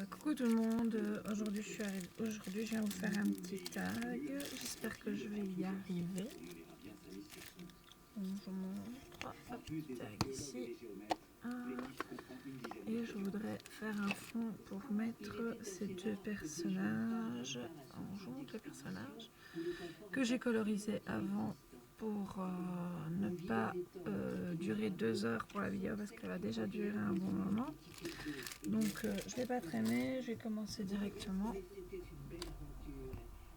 Coucou tout le monde, aujourd'hui je viens vous faire un petit tag, j'espère que je vais y arriver. Donc, je montre un petit tag ici. Et je voudrais faire un fond pour mettre ces deux personnages en jaune, deux personnages que j'ai colorisés avant pour ne pas durer 2 heures pour la vidéo parce qu'elle a déjà duré un bon moment. Donc je ne vais pas traîner, je vais commencer directement.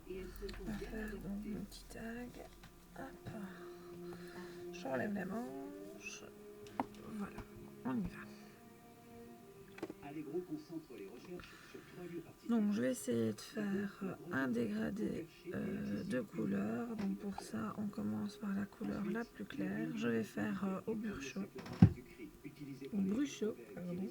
On va faire donc mon petit tag. Hop. J'enlève la manche. Voilà, on y va. Donc je vais essayer de faire un dégradé de couleurs. Donc pour ça on commence par la couleur la plus claire. Je vais faire au bruchot. Au bruchot, pardon.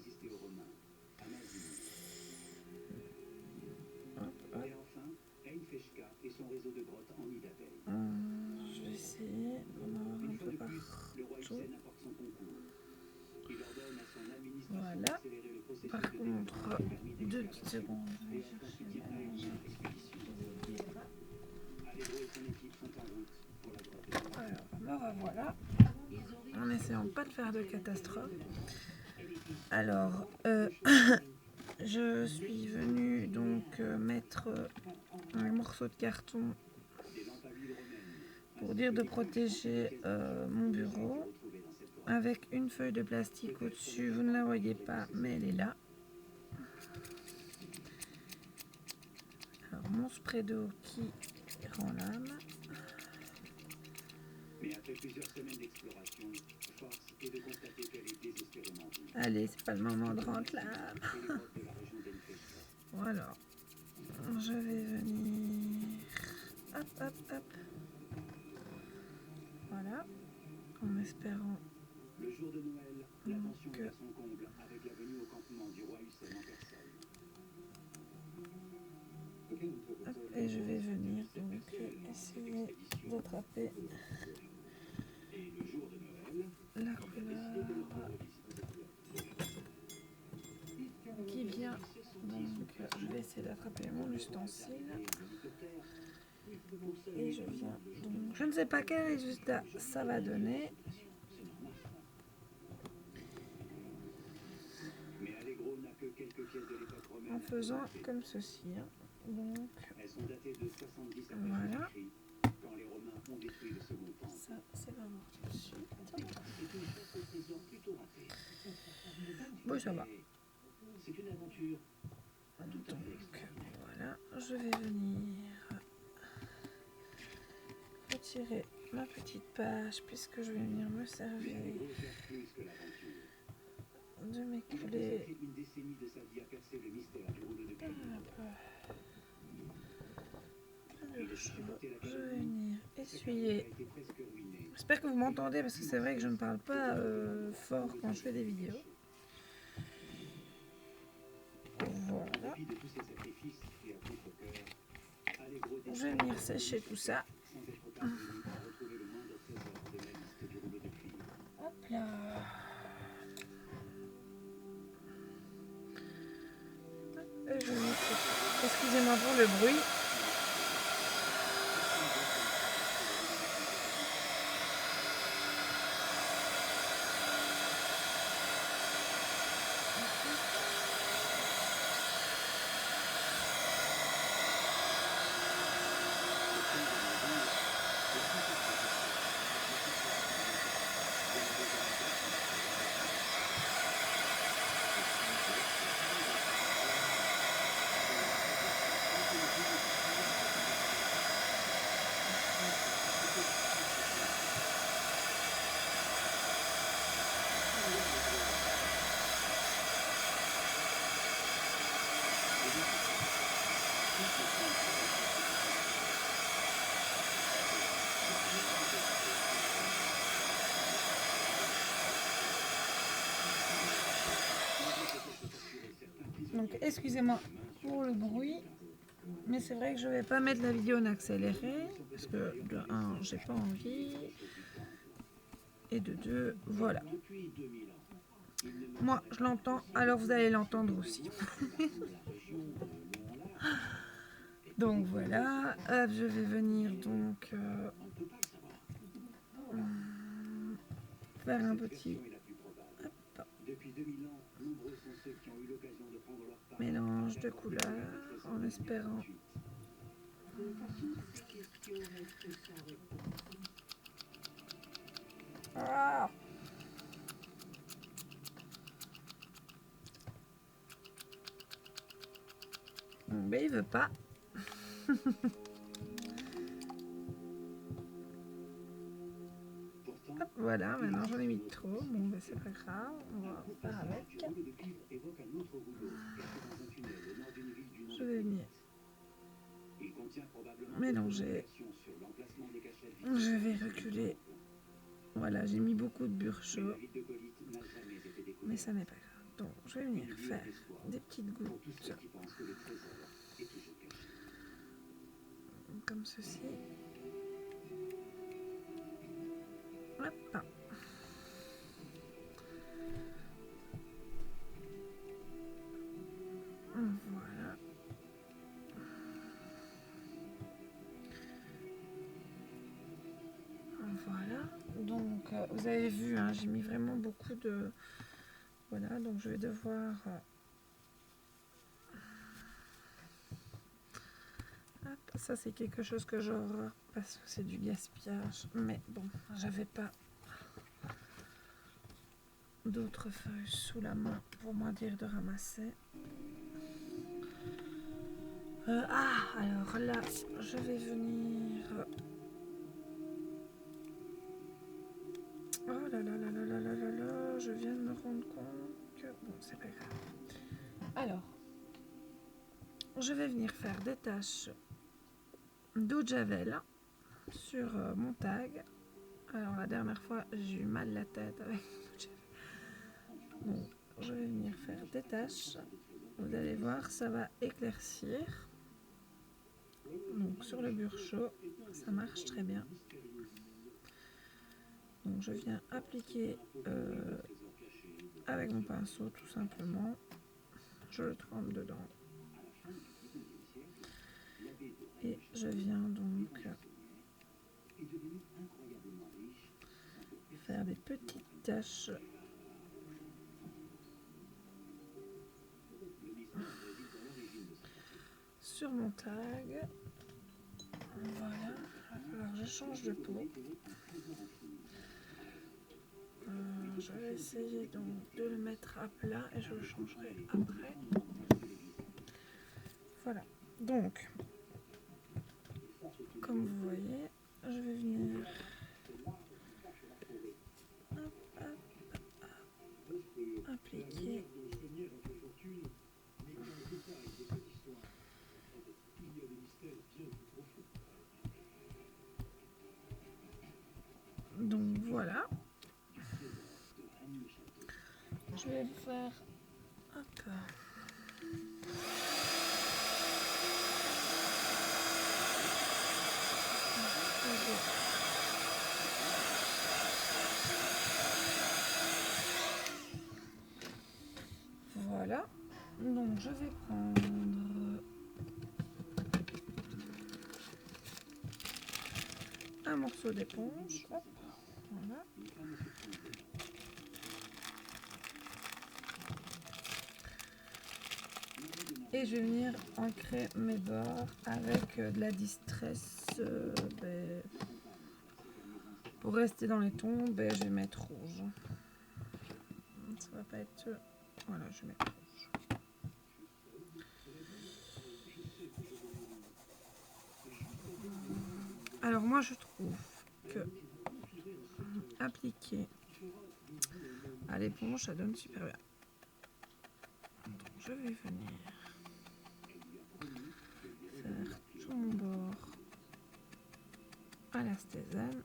Je vais essayer d'en avoir un peu partout. Voilà. Par contre, 2 petites secondes, je vais chercher la linge. Alors, me revoilà. En essayant pas de faire de catastrophe. Alors, je suis venue donc mettre un morceau de carton pour dire de protéger mon bureau avec une feuille de plastique au-dessus. Vous ne la voyez pas, mais elle est là. Alors, mon spray d'eau qui rend l'âme. Allez, c'est pas le moment de rendre l'âme. Voilà. Je vais venir. Hop, hop, hop. Voilà. En espérant que... Hop, et je vais venir donc essayer d'attraper la couleur qui vient. Donc je vais essayer d'attraper mon ustensile et je viens donc, je ne sais pas quel résultat ça va donner. En faisant comme ceci. Donc voilà. Ça c'est vraiment tout de suite. Bon, ça va. Donc voilà, je vais venir retirer ma petite page puisque je vais venir me servir de mes clés. Je vais venir essuyer. J'espère que vous m'entendez parce que c'est vrai que je ne parle pas fort quand je fais des vidéos. Voilà. Je vais venir sécher tout ça. Hop là. Et je vais venir sécher. Excusez-moi pour le bruit. Donc excusez-moi pour le bruit, mais c'est vrai que je vais pas mettre la vidéo en accéléré parce que de 1 j'ai pas envie Et de 2, voilà. Moi, je l'entends, alors vous allez l'entendre aussi. Donc voilà, hop, je vais venir donc faire un petit mélange de couleurs en espérant ah mais il veut pas. Hop, voilà, maintenant j'en ai mis trop. Bon, ben c'est pas grave, on va faire avec. Je vais venir mélanger. Je vais reculer. Voilà, j'ai mis beaucoup de beurre chaud, mais ça n'est pas grave. Donc, je vais venir faire des petites gouttes comme ceci. Hop. Voilà. Voilà. Donc, vous avez vu, hein, j'ai mis vraiment beaucoup de... Voilà, donc je vais devoir... Hop, ça, c'est quelque chose que j'horreur parce que c'est du gaspillage. Mais bon, j'avais pas d'autres feuilles sous la main pour moi dire de ramasser. Alors là, je vais venir... Oh là là là là là là là là, je viens de me rendre compte que... Bon, c'est pas grave. Alors, je vais venir faire des taches d'eau de javel sur mon tag. Alors, la dernière fois, j'ai eu mal la tête avec l'eau de javel. Donc, je vais venir faire des taches. Vous allez voir, ça va éclaircir. Donc, sur le beurre chaud, ça marche très bien. Donc, je viens appliquer avec mon pinceau, tout simplement. Je le trempe dedans. Et je viens donc faire des petites taches sur mon tag. Voilà, alors je change de peau. Je vais essayer donc de le mettre à plat et je le changerai après. Voilà, donc comme vous voyez, je vais venir appliquer donc voilà. Je vais faire hop. Voilà, donc je vais prendre un morceau d'éponge, hop, voilà. Et je vais venir ancrer mes bords avec de la distress. Pour rester dans les tons, je vais mettre rouge. Ça va pas être... Voilà, je vais mettre rouge. Alors moi je trouve que appliquer à l'éponge, ça donne super bien. Donc je vais venir faire tout mon bord à la stézane.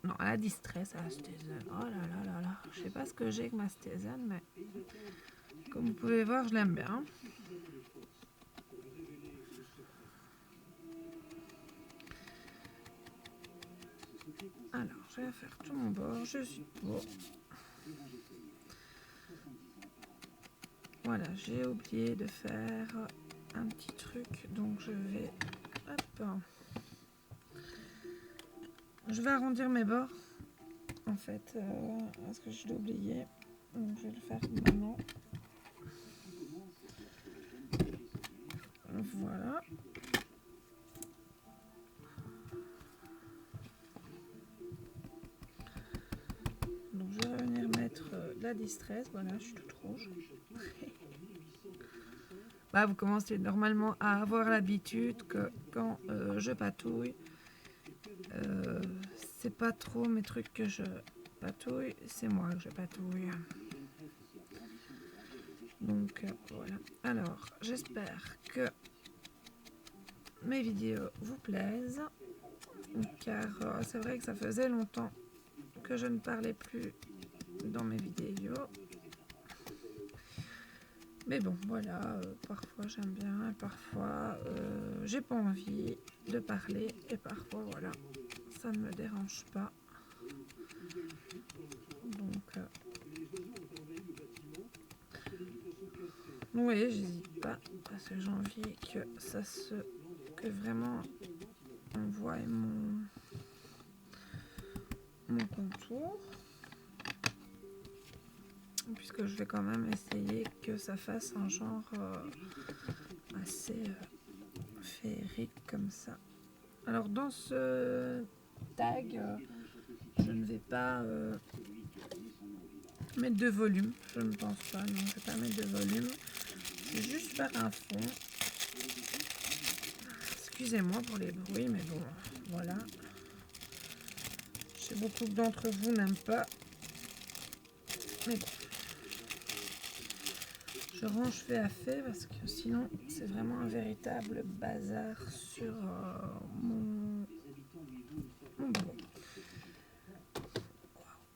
Non, à la distress, à la stézane. Oh là là là là. Je sais pas ce que j'ai avec ma stézane, mais comme vous pouvez voir, je l'aime bien. Alors, je vais faire tout mon bord, je suis pour. Voilà, j'ai oublié de faire un petit truc, donc je vais... Hop, je vais arrondir mes bords, en fait, parce que je l'ai oublié. Donc je vais le faire maintenant. Voilà. Donc je vais venir mettre la distress. Voilà, je suis toute rouge. Bah, vous commencez normalement à avoir l'habitude que quand je patouille, c'est pas trop mes trucs que je patouille, c'est moi que je patouille. Donc voilà. Alors, j'espère que mes vidéos vous plaisent, car c'est vrai que ça faisait longtemps que je ne parlais plus dans mes vidéos. Mais bon, voilà, parfois j'aime bien, parfois j'ai pas envie de parler, et parfois voilà, ça ne me dérange pas. Donc, oui, j'hésite pas, parce que j'ai envie que ça se... que vraiment on voit mon contour. Puisque je vais quand même essayer que ça fasse un genre assez féerique comme ça. Alors dans ce tag, je ne vais pas mettre de volume, je ne pense pas, non, je ne vais pas mettre de volume. C'est juste faire un fond. Excusez-moi pour les bruits, mais bon, voilà. Je sais beaucoup d'entre vous n'aiment pas, mais bon. Je range fait à fait parce que sinon c'est vraiment un véritable bazar sur mon bureau.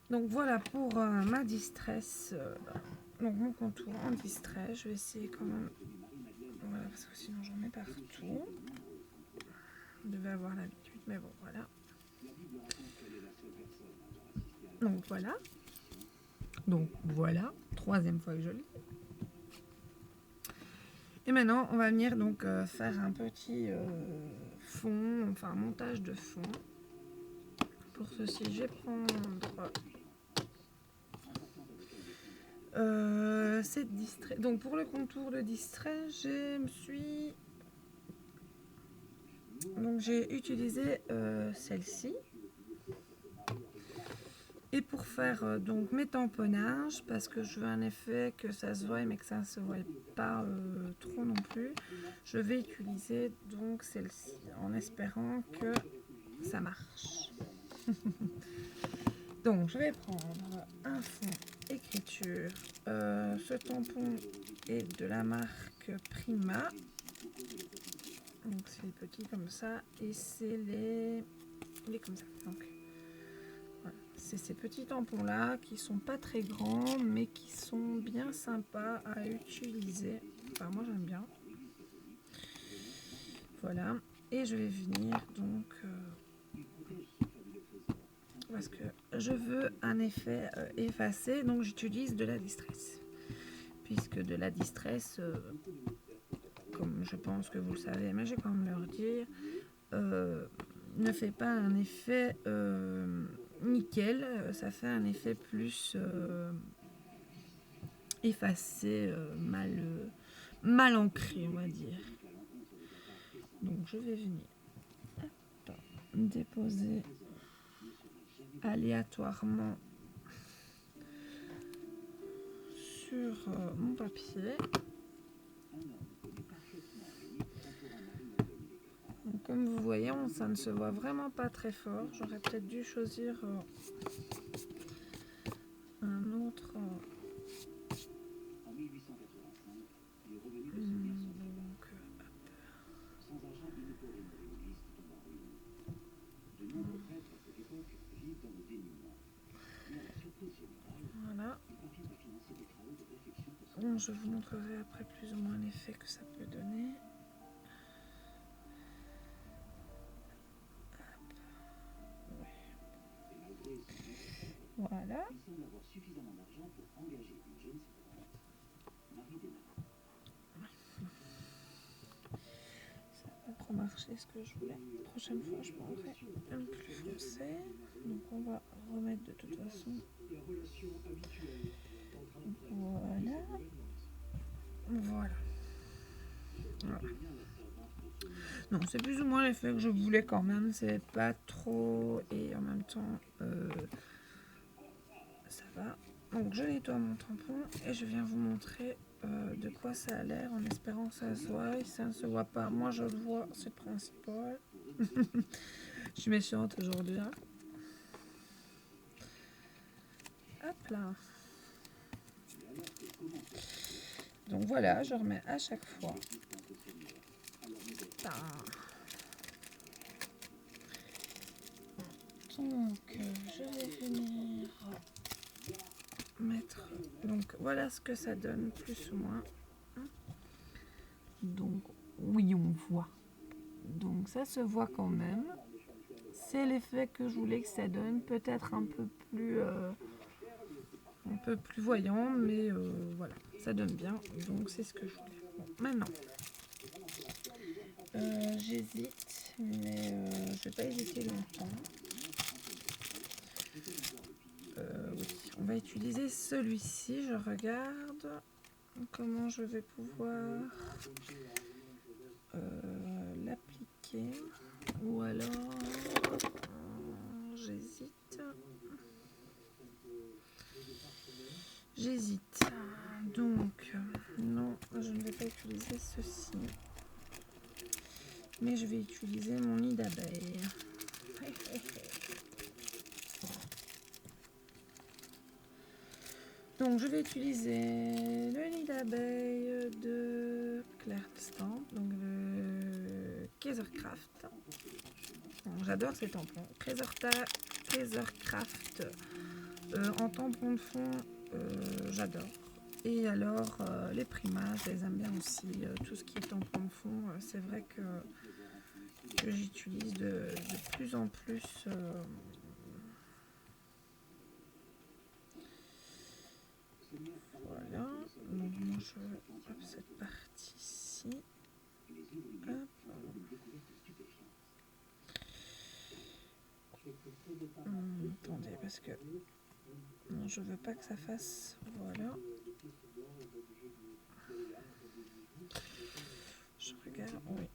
Donc voilà pour ma distress, donc mon contour en distress. Je vais essayer quand même, voilà, parce que sinon j'en mets partout. Je devais avoir l'habitude, mais bon voilà. Donc voilà, troisième fois que je lis. Et maintenant, on va venir donc faire un petit fond, enfin montage de fond. Pour ceci, je vais prendre cette distress. Donc pour le contour de distress, j'ai utilisé celle-ci. Et pour faire donc mes tamponnages, parce que je veux un effet que ça se voie mais que ça ne se voie pas trop non plus, je vais utiliser donc celle-ci en espérant que ça marche. Donc je vais prendre un fond écriture. Ce tampon est de la marque Prima. Donc c'est les petits comme ça et c'est les comme ça. Donc voilà. C'est ces petits tampons là qui sont pas très grands mais qui sont bien sympas à utiliser. Enfin moi j'aime bien. Voilà. Et je vais venir donc parce que je veux un effet effacé, donc j'utilise de la distress. Puisque de la distress, comme je pense que vous le savez, mais j'ai quand même leur dire, ne fait pas un effet nickel, ça fait un effet plus effacé, mal ancré, on va dire. Donc je vais venir déposer aléatoirement sur mon papier. Donc, comme vous voyez, ça ne se voit vraiment pas très fort. J'aurais peut-être dû choisir un autre. Voilà. Bon, je vous montrerai après plus ou moins l'effet que ça peut donner. Ça n'a pas trop marché ce que je voulais. La prochaine fois, je prendrai un plus foncé. Donc on va remettre de toute façon. Voilà. Voilà. Voilà. Non, c'est plus ou moins l'effet que je voulais quand même. C'est pas trop et en même temps, ça va. Donc je nettoie mon tampon et je viens vous montrer de quoi ça a l'air en espérant que ça se voit. Et ça ne se voit pas. Moi je le vois, c'est le principal. Je suis méchante aujourd'hui. Hein. Hop là. Donc voilà, je remets à chaque fois. Donc je vais venir mettre. Donc voilà ce que ça donne, plus ou moins. Donc oui, on voit. Donc ça se voit quand même. C'est l'effet que je voulais que ça donne, peut-être un peu plus voyant, mais voilà, ça donne bien. Donc c'est ce que je voulais. Bon, maintenant, j'hésite, mais je vais pas hésiter longtemps. Oui, on va utiliser celui-ci. Je regarde comment je vais pouvoir l'appliquer. Ou alors, j'hésite. Donc, non, je ne vais pas utiliser ceci. Mais je vais utiliser mon nid d'abeille. Donc je vais utiliser le nid d'abeille de Claire Stamp, donc le Kaisercraft. J'adore ces tampons. Kaisercraft en tampon de fond, j'adore. Et alors les Prima, je les aime bien aussi. Tout ce qui est tampon de fond, c'est vrai que j'utilise de plus en plus. Voilà, donc moi je hop, cette partie-ci. Attendez, parce que non, je veux pas que ça fasse. Voilà. Je regarde, oui.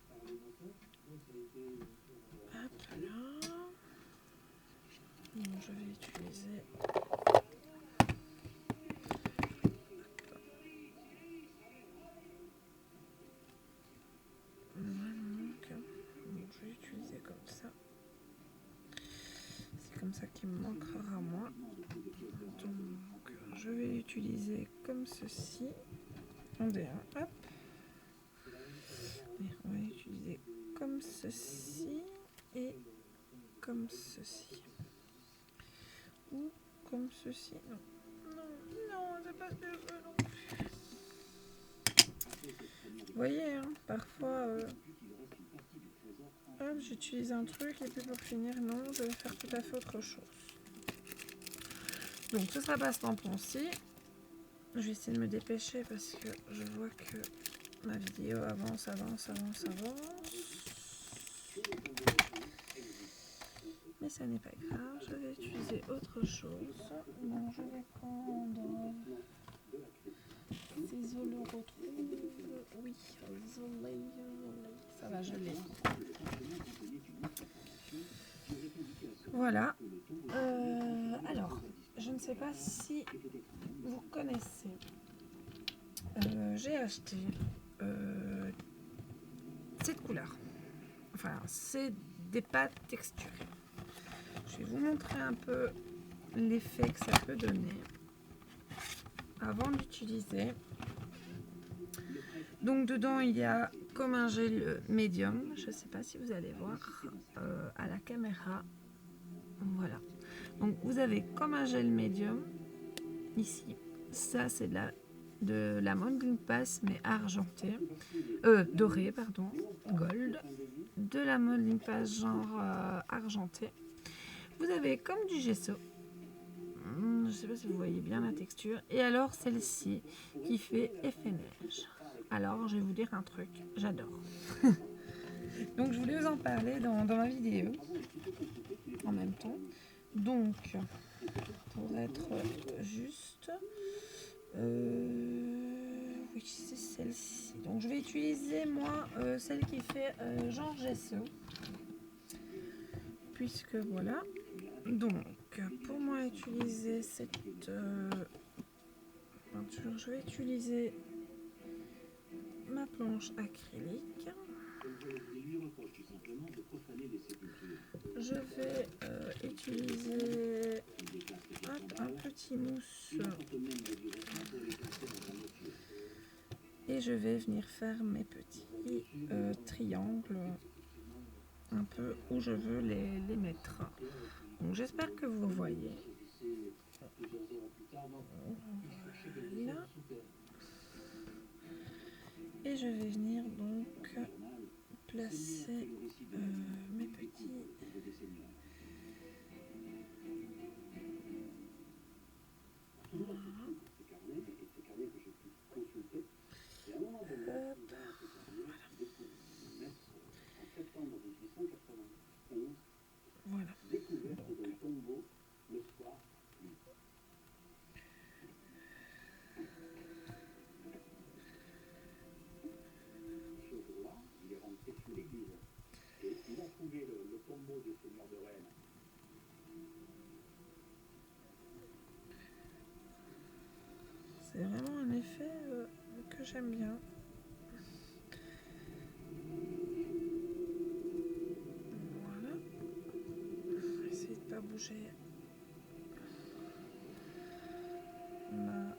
Hop là. Donc, je vais utiliser. Donc, je vais utiliser comme ça. C'est comme ça qu'il me manquera moi. Donc, je vais utiliser comme ceci. Attendez, hop. Et on va utiliser comme ceci et comme ceci. Ou comme ceci. Non, c'est pas ce que je veux non plus. Vous voyez, hein, parfois, j'utilise un truc et puis pour finir, non, je vais faire tout à fait autre chose. Donc, ce sera pas ce tampon-ci. Je vais essayer de me dépêcher parce que je vois que ma vidéo avance. Mais ça n'est pas grave, je vais utiliser autre chose. Donc je vais prendre ciseaux le retrouve. Oui, isolé. Ça va, je l'ai. Voilà. Alors, je ne sais pas si vous connaissez. J'ai acheté cette couleur. Enfin, c'est des pâtes texturées. Je vais vous montrer un peu l'effet que ça peut donner avant d'utiliser. Donc dedans il y a comme un gel médium, je ne sais pas si vous allez voir à la caméra. Voilà. Donc vous avez comme un gel médium ici. Ça c'est de la Modeling Pass mais argentée, dorée pardon, gold. De la Modeling Pass genre argentée. Vous avez comme du gesso. Je ne sais pas si vous voyez bien la texture. Et alors celle-ci qui fait effet neige. Alors je vais vous dire un truc, j'adore. Donc je voulais vous en parler dans ma vidéo en même temps. Donc pour être juste, oui c'est celle-ci. Donc je vais utiliser moi celle qui fait genre gesso. Puisque voilà. Donc pour moi utiliser cette peinture, je vais utiliser ma planche acrylique. Je vais utiliser un petit mousse et je vais venir faire mes petits triangles un peu où je veux les mettre. Donc j'espère que vous voyez. Voilà. Et je vais venir donc placer mes petits voilà. C'est vraiment un effet que j'aime bien. Voilà. On va essayer de ne pas bouger ma...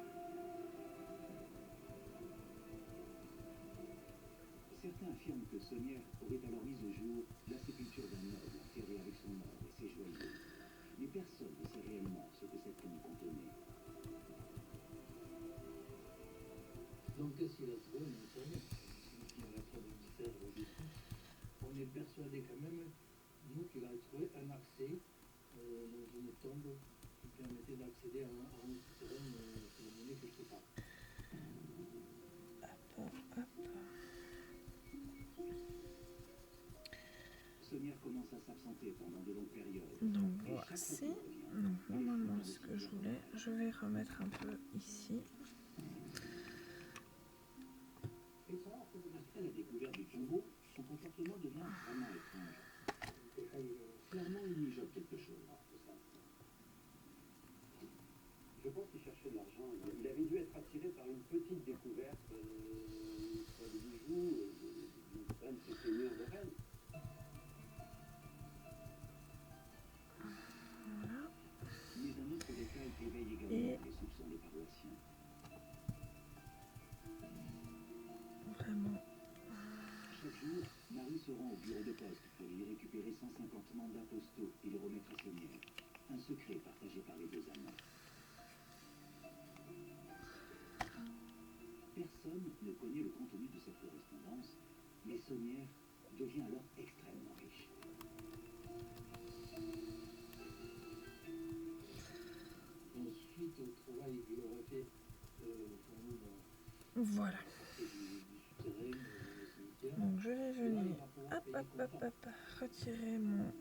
Certains affirment que Sommières aurait alors mis au jour la sépulture d'un noble enterré avec son or et ses joyaux. Mais personne ne sait réellement ce que cette tombe contenait. Donc qu'est-ce qu'il a trouvé? On ne sait rien. Il a trouvé une sphère au-dessus. On est persuadé quand même, nous, qu'il a trouvé un accès dans une tombe qui permettait d'accéder à un terrain phénoménal quelque part. Sommières commence à s'absenter pendant de longues périodes. Donc voici. Donc normalement ce que je voulais, je vais remettre un peu ici. Après la découverte du tombeau, son comportement devient vraiment étrange. Clairement, il mijote quelque chose. Je pense qu'il cherchait de l'argent. Il avait dû être attiré par une petite découverte, soit de bijoux, d'un de ces seigneurs de Rennes. Voilà. Mais un autre détail éveille également les soupçons des paroissiens. Vraiment. Chaque jour, Marie se rend au bureau de poste pour y récupérer 150 mandats postaux et les remettre à Sommières. Un secret partagé par les deux amants. Personne ne connaît le contenu de cette correspondance, mais Sommières devient alors extrêmement riche. Ensuite, au travail qu'il aurait fait pour nous Voilà. du souterrain, du cimetière, Donc je vais venir retirer mon...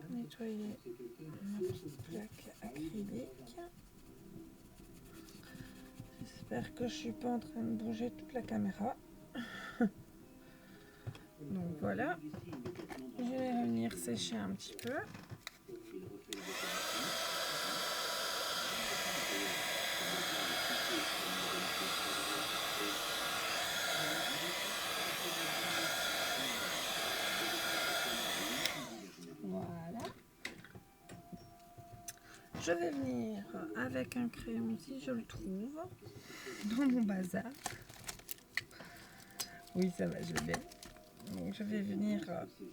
nettoyer ma petite plaque acrylique. J'espère que je suis pas en train de bouger toute la caméra. Donc voilà. Je vais venir sécher un petit peu. Voilà. Je vais venir avec un crayon si je le trouve dans mon bazar. Oui, ça va, je vais bien. Donc, je vais venir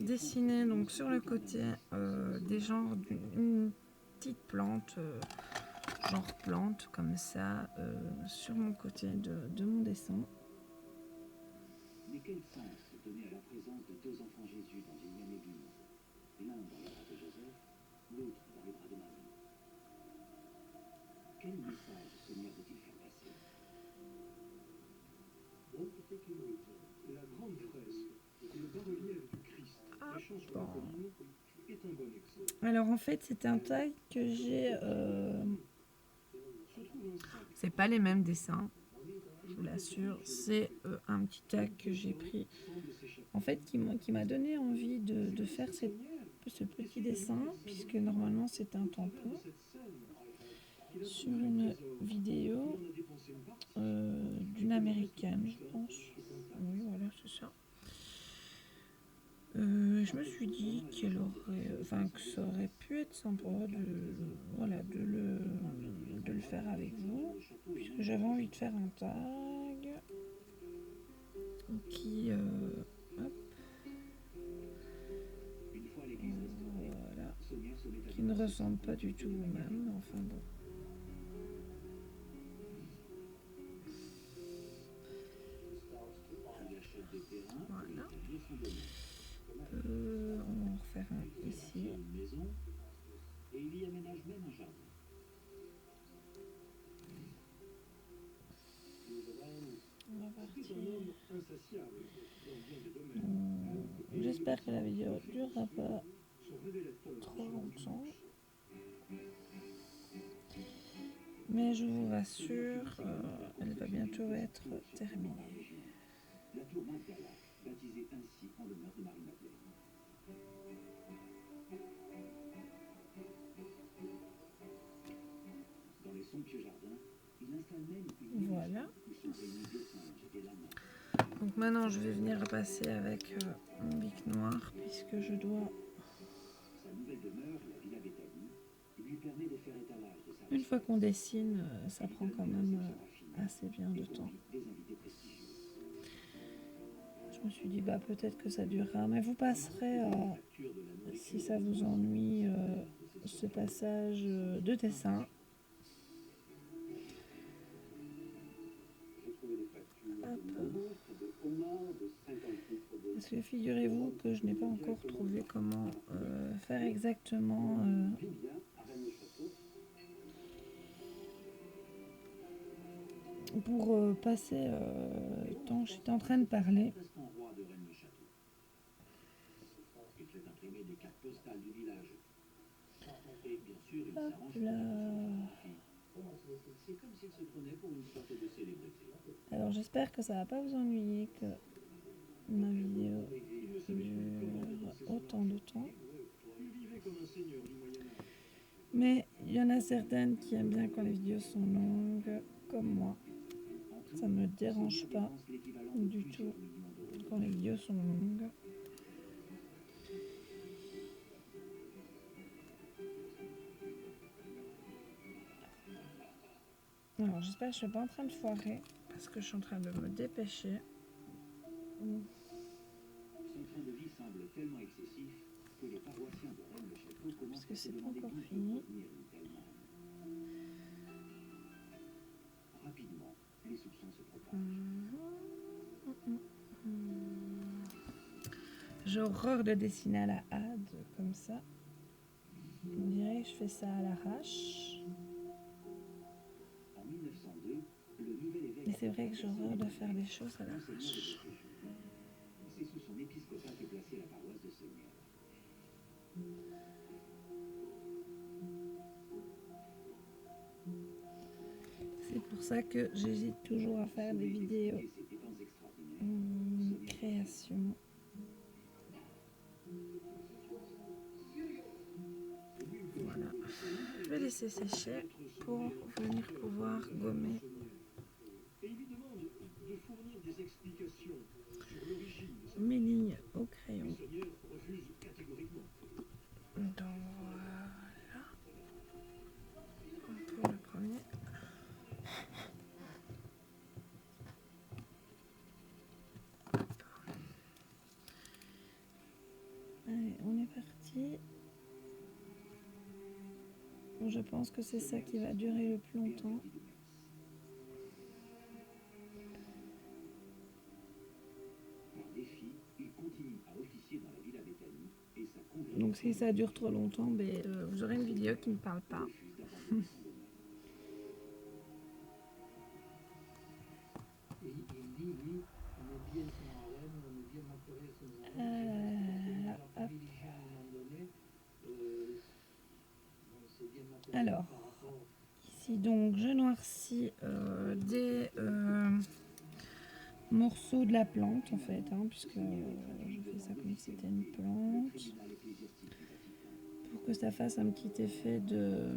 dessiner donc sur le côté des genres d'une petite plante, genre plante comme ça, sur mon côté de mon dessin. Mais quel sens se donnait à la présence de deux enfants Jésus dans une même église? L'un dans la de Joseph La grande fresque et le bas-relief du Christ Ah, cachant sur bon. la colline est un bon exemple. Alors en fait, c'est un tag que j'ai. Se trouve un sac C'est pas les mêmes dessins, je vous l'assure. C'est un petit tag que j'ai pris. semble s'échapper. En fait, qui m'a donné envie de faire ce petit dessin, puisque normalement c'est un tampon, Cette scène sur une vidéo d'une américaine, je pense. Oui, voilà, c'est ça. Je me suis dit que ça aurait pu être sympa de le faire avec vous, puisque j'avais envie de faire un tag qui, hop, Une fois l'église restaurée, voilà, Sonia se met à qui ne ressemble pas du tout au même, mais enfin bon. Il achète des terrains pour Voilà. établir son domaine. On va en refaire un ici. Une maison et il y aménage même un jardin. On va partir. insatiable dans bien des domaines. J'espère que la vidéo ne durera pas Son révélateur trop longtemps. Mais je vous rassure, elle va bientôt être terminée. La tour Magdala, baptisée ainsi en l'honneur de Marie-Madeleine. Dans les somptueux jardins, il installe même une Voilà. où sont réunis des singes et lamas. Donc maintenant, je vais venir passer avec mon bic noir, puisque je dois, Sa nouvelle demeure, la Villa Béthanie, lui permet de faire étalage de sa une fois qu'on dessine, ça prend quand même assez bien de temps. des invités prestigieux. Je me suis dit, bah peut-être que ça durera, mais vous passerez, si ça vous ennuie, ce passage de dessin. J'ai trouvé des factures Hop. de monstres, de homards, de 50 litres de Parce que figurez-vous que je n'ai pas encore trouvé comment faire exactement Vivien à Rennes-le-Château. pour passer tant que j'étais en train de parler. Restant roi de Rennes-le-Château. Il fait imprimer des cartes postales du village. Et bien sûr, il Hop s'arrange là. C'est comme s'il se prenait pour une sorte de célébrité. Alors j'espère que ça va pas vous ennuyer, que ma vidéo dure autant de temps. Il vivait comme un seigneur du Moyen-Âge. Mais il y en a certaines qui aiment bien quand les vidéos sont longues, comme moi. Ça me dérange pas du tout quand les vidéos sont longues. Alors j'espère que je ne suis pas en train de foirer, parce que je suis en train de me dépêcher. Son train de vie semble tellement excessif que les paroissiens de Rennes-le-Château commencent que à se c'est pas demander encore qui peut fini. retenir une telle manne. Rapidement, les soupçons se propagent. J'ai horreur de dessiner à la hâte, comme ça. On dirait que je fais ça à l'arrache. En 1902, le nouvel évêque... Et c'est vrai que j'ai horreur de faire des choses à l'arrache. C'est sous son épiscopat qu'est placée la paroisse de Seigneur. C'est pour ça que j'hésite toujours à faire des vidéos Et ses dépenses extraordinaires. création. Voilà. Je vais laisser sécher pour venir pouvoir gommer Et il lui demande de fournir des explications sur l'origine de cette mes lignes au crayon. Seigneur refuse catégoriquement. Donc voilà. Pour le premier. Allez, on est parti. Je pense que c'est ça qui va durer le plus longtemps. Par défi, il continue à officier dans la Villa Béthanie et sa congrégation Donc si ça dure trop longtemps, vous aurez une vidéo qui ne parle pas. refuse d'abandonner son domaine. Et il dit, lui, on est bien son harem, on aime bien matériel son harem. Ah là là là, On a hop. privilégié à un moment donné, bon, c'est bien matériel Alors, par rapport. ici donc je noircis des morceaux de la plante en fait, hein, puisque je fais ça comme si c'était une plante, pour que ça fasse un petit effet de,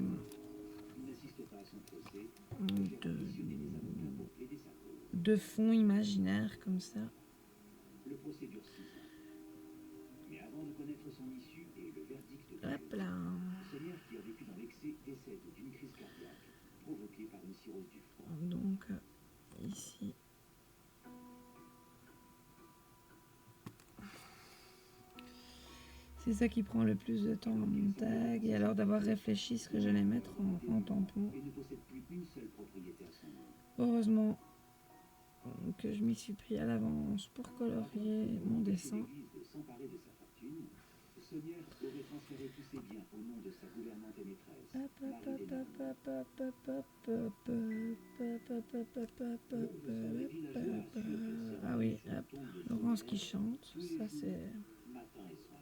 de fond imaginaire comme ça. Le procès dure 6 ans. Mais avant de connaître son issue et le verdict de Hop là. Sommière, qui a vécu dans l'excès, décède d'une crise cardiaque provoquée par une cirrhose du foie. Donc ici. C'est ça qui prend le plus de temps en montage, et alors d'avoir réfléchi ce que j'allais mettre en tampon. Et ne possède plus une seule propriété à son nom. Heureusement que je m'y suis pris à l'avance pour colorier mon dessin. L'église de s'emparer de sa fortune, Sommière aurait transféré tous ses biens au nom de sa gouvernante et maîtresse, Marie Desnarmes. Ah oui, hop, Laurence qui chante, ça c'est... Matin et soir.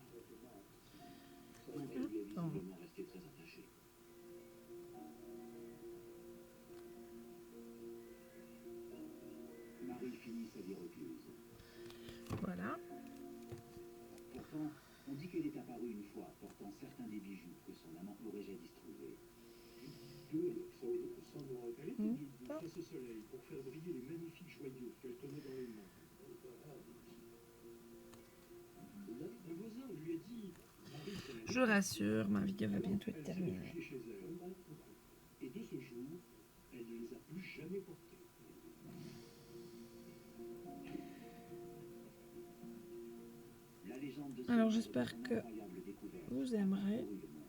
Donc elle lui est visiblement restée très attachée. Marie finit sa vie recluse. Voilà. Pourtant, on dit qu'elle est apparue une fois portant certains des bijoux que son amant aurait jadis trouvés. Ça doit être du face au soleil pour faire briller les magnifiques joyaux qu'elle tenait dans les mains. Un voisin lui a dit Je rassure, ma vidéo va bientôt être terminée. chez elle. Et de ce jour, elle ne les a plus jamais portés. La légende de Alors Sommière j'espère est une que incroyable découverte vous qui a aimerez. parcouru le monde.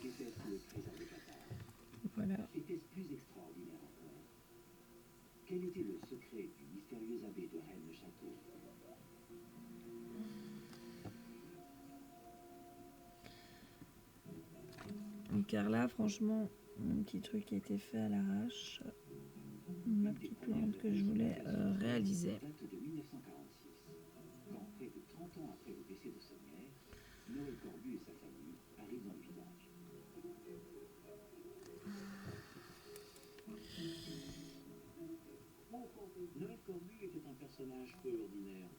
Qu'était-ce que le trésor de Qatar? Voilà. Était-ce plus extraordinaire encore? Quel était le secret du mystérieux abbé de Rennes-le-Château? Car là, franchement, mon petit truc a été fait à l'arrache. Ma petite plante que je voulais réaliser. Date de 1946, quand près de 30 ans après le décès de Sommière, Noël Corbu et sa famille arrivent dans le village. Noël Corbu était un personnage peu ordinaire.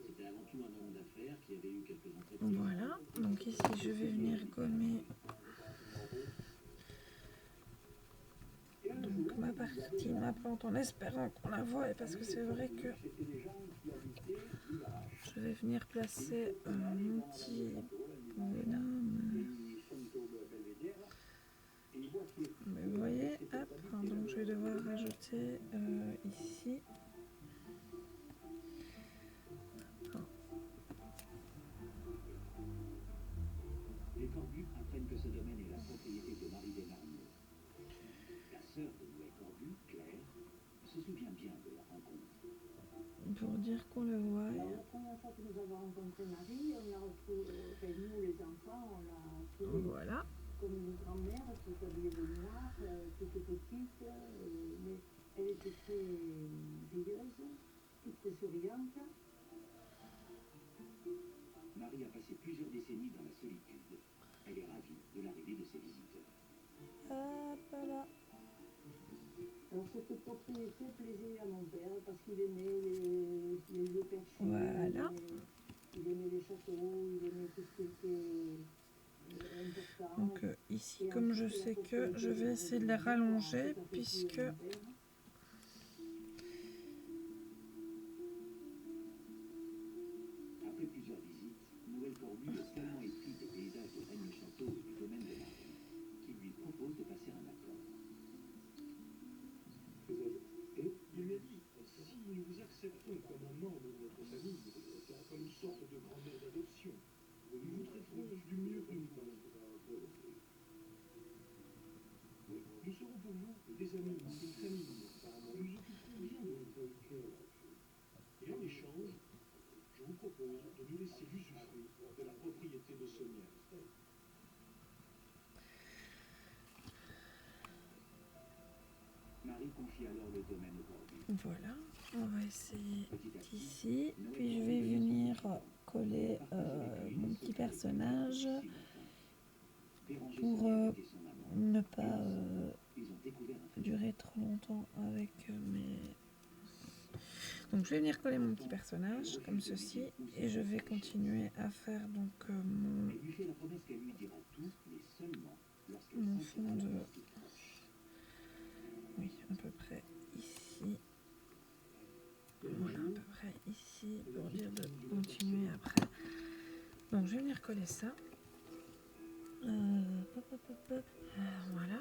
C'était avant tout un homme d'affaires qui avait eu quelques entreprises. Voilà, donc ici je vais venir gommer donc ma partie de ma plante en espérant qu'on la voie, parce que c'est vrai que je vais venir placer mon petit bonhomme. Mais vous voyez, hop, donc je vais devoir rajouter ici. Les Corbu apprennent que ce domaine est la propriété de Marie Desnarmes. La sœur de Noël Corbu, Claire, se souvient bien de leur rencontre. Pour dire qu'on le voit. La première fois que nous avons rencontré Marie, on l'a retrouvée, enfin, nous les enfants, on l'a trouvée Voilà. comme une grand-mère qui s'habillait de noir, toute petite, mais elle était très rieuse, toute souriante. Marie a passé plusieurs décennies dans la solitude. Elle est ravie de l'arrivée de ses visiteurs. Hop là. Alors cette propriété plaisait à mon père parce qu'il aimait les lieux perchés, Voilà. il aimait les châteaux, il aimait tout ce qui était important. Donc ici, comme je sais que je vais essayer de les rallonger, puisque Après plusieurs visites, Noël Corbu est tellement épris des paysages de Rennes-le-Château et du domaine de Marie qu'il lui propose de passer un accord. Et il lui a dit, si nous vous acceptons comme un membre de notre famille, comme une sorte de grand-mère d'adoption, nous vous traiterons du mieux que nous pouvons. Nous serons pour vous des amis, une famille. Nous nous occuperons bien de votre cœur. Et en échange, je vous propose de nous laisser l'usufruit de la propriété de Sommière. Marie Elle confie alors le domaine au Corbu. Voilà, on va essayer Petit à petit, ici, puis je vais venir coller mon petit personnage Béranger pour Sonnière était son amant. ne Et pas ensemble, ils ont découvert un trésor. durer trop longtemps avec mes... Donc je vais venir coller mon petit personnage comme ceci et je vais continuer à faire donc Elle lui fait la promesse qu'elle lui dira tout, mais seulement lorsqu'elle mon sentira fond la de... plastique proche. Oui, à peu près ici. Voilà, à peu près ici pour dire de continuer après. Donc je vais venir coller ça. Hop, hop, hop, hop. Voilà.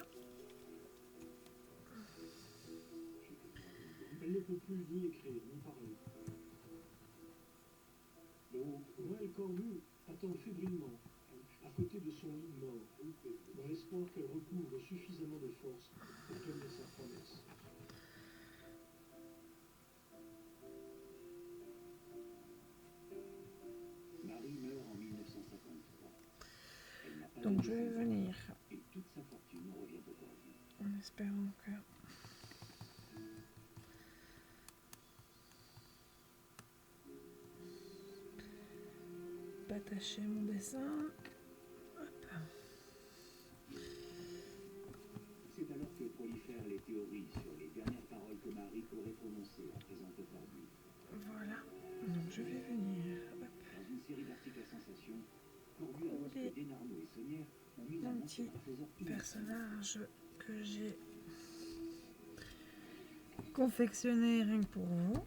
Elle ne peut plus ni écrire, ni parler. Donc, Noël Corbu attend fébrilement, à côté de son lit de mort, dans l'espoir qu'elle recouvre suffisamment de force pour tenir sa promesse. Marie meurt en 1953. Elle n'a pas Donc je laissé vais son venir enfant et toute sa fortune revient au Corbu. en espérant que attacher mon dessin. Hop. C'est alors que prolifèrent les théories sur les dernières paroles que Marie aurait prononcées en présence de Corbu. Voilà. Donc je vais venir. Hop. Dans une série d'articles à sensation, Corbu annonce Et que Denarno et Sonnière ont mis la mon main sur petit un trésor personnage que j'ai confectionné rien que pour vous.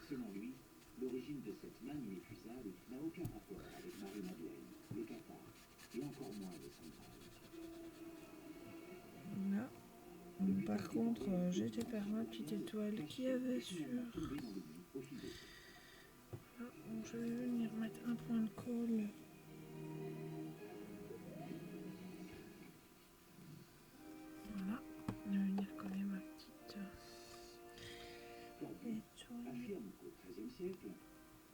Selon lui, l'origine de cette manne inépuisable n'a aucun rapport avec Marie-Madeleine, le Qatar, et encore moins le Central. Là. Par contre, j'ai été faire ma petite étoile qu'il y avait sur... Tombé dans l'oubli au fil des temps. Là, donc je vais venir mettre un point de colle. Voilà. Je vais venir coller ma petite Corbu étoile. affirme qu'au XIIIe siècle,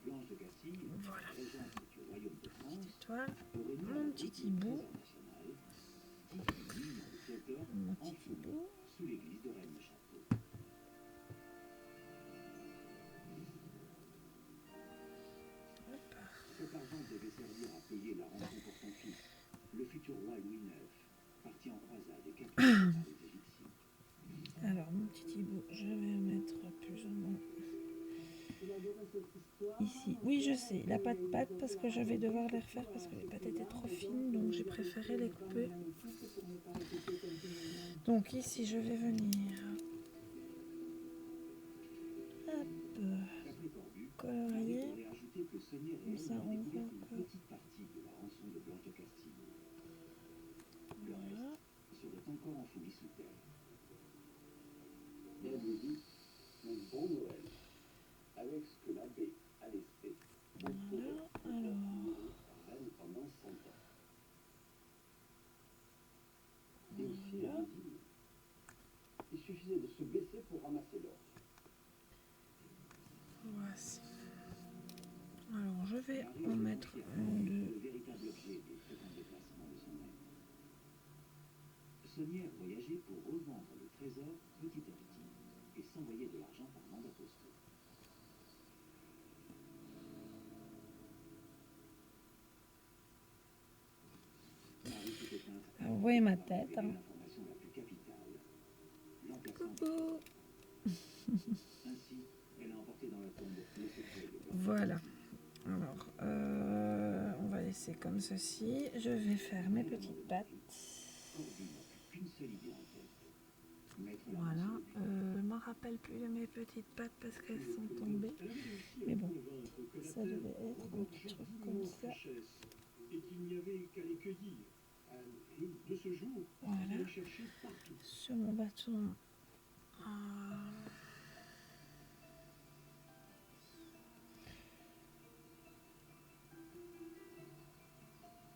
Blanche de Castille, Voilà. régente du royaume de France, Étoile. aurait mis Mon en petit route le hibou. trésor national, dit qu'il mine dans le fleuve d'or Mon en petit fond, hibou. sous l'église de Rennes-le-Château. Hop. Cet argent devait servir à payer la rançon pour son fils, le futur roi Louis IX, parti en croisade et capturé par les Égyptiens. Alors, mon petit hibou, je vais mettre plus ou moins Il adorait cette histoire. ici. Oui, je sais, il n'a pas de pattes parce que je vais devoir les refaire parce que les pattes étaient trop fines, donc j'ai préféré les couper. Donc ici, je vais venir hop, D'après Corbu, Marie colorier. aurait ajouté que Sonnière et Comme elle ça, avaient on découvert voit une que... petite partie de la rançon de Blanche de Castille. Le Voilà. reste serait encore enfoui sous terre. Bienvenue, un bon Noël, avec ce que l'abbé a laissé. Voilà. Alors, Rennes pendant 100 ans. Et voilà. aussi, elle dit, il suffisait de se blesser pour ramasser l'or. Voici. Alors, je vais Marie en aurait mettre confié à un, Corbu deux. le véritable objet des fréquents déplacements de son maître. Sonnière voyageait pour revendre le trésor petit à petit et s'envoyer de l'argent par mandat postal. Marie s'était peinte à Vous voyez ma pour tête. révéler Hein. l'information la plus capitale, l'emplacement du Coucou. trésor. Ainsi, elle a emporté dans la tombe le secret de Blanche. Voilà. Alors, on va laisser comme ceci. Je vais faire mes petites pattes. Corbu n'a plus qu'une seule idée en tête. Mettre la main Voilà. sur le butin. Je m'en rappelle plus de mes petites pattes parce qu'elles sont tombées. Elle avait réussi à Mais le bon, convaincre que la ça terre devait être un petit regorgeait truc comme d'immenses ça. richesses et qu'il n'y avait qu'à les cueillir. De ce jour, Voilà. il les cherchait partout. Sur mon bâton.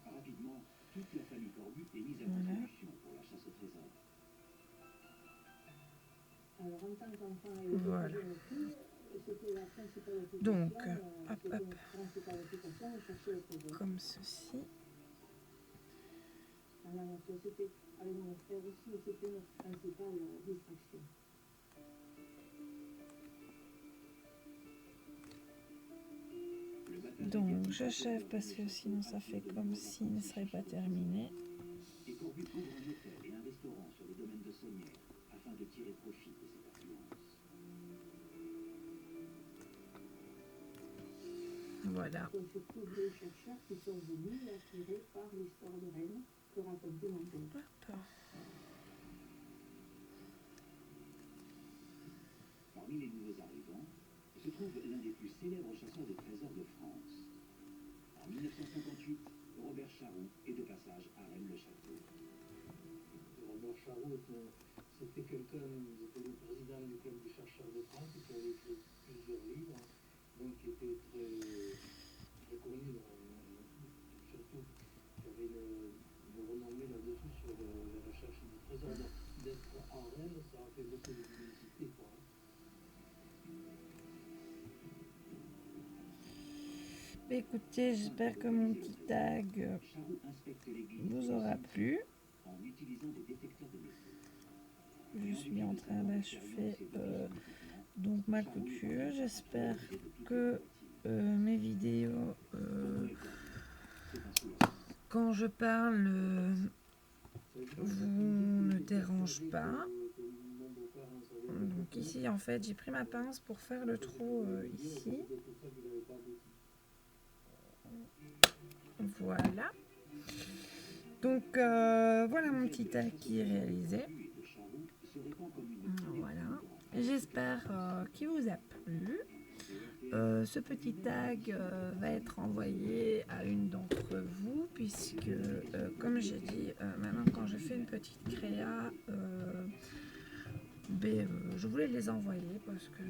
Rapidement, toute la famille Corbu est mise à Voilà. contribution pour la chasse au trésor. Alors, en tant qu'enfant et Voilà. jeune fille, c'était la principale occupation. Donc, hop, c'était hop. la principale occupation de chercher le trésor. Comme ceci. Alors, tu vois, c'était avec mon frère aussi, mais c'était notre principale distraction. Donc j'achève parce que sinon ça fait comme s'il ne serait pas terminé. Et Corbu ouvre un hôtel et un restaurant sur le domaine de Sommières afin de tirer profit de cette affluence. Voilà. Donc surtout les chercheurs qui sont venus attirés par l'histoire de Rennes que racontait mon père. Hop. Parmi les nouveaux arrivants se trouve l'un des plus célèbres chasseurs de trésors de France. En 1958, Robert Charroux est de passage à Rennes-le-Château. Robert Charroux, c'était quelqu'un, c'était le président du club des chercheurs de France, qui avait écrit plusieurs livres, donc qui était très connu, surtout qui avait une renommée là-dessus sur la recherche du trésor. Donc, d'être en Rennes, ça a fait beaucoup de publicité, quoi. Écoutez, j'espère que mon petit tag Charroux inspecte l'église vous aura plu. en utilisant des détecteurs de métaux. Je suis en train d'achever donc ma couture. J'espère que mes vidéos, quand je parle, vous ne dérangent pas. Donc ici, en fait, j'ai pris ma pince pour faire le trou ici. Voilà. Donc voilà mon petit tag qui est réalisé. Voilà. J'espère qu'il vous a plu. Ce petit tag va être envoyé à une d'entre vous puisque, comme j'ai dit, maintenant quand je fais une petite créa, je voulais les envoyer parce que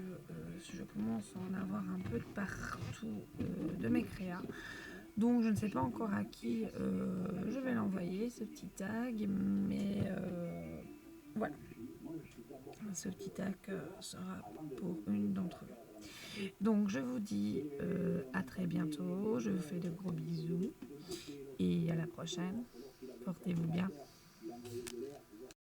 je commence à en avoir un peu de partout de mes créas. Donc je ne sais pas encore à qui je vais l'envoyer, ce petit tag, mais voilà. Ce petit tag sera pour une d'entre vous. Donc je vous dis à très bientôt, je vous fais de gros bisous et à la prochaine. Portez-vous bien.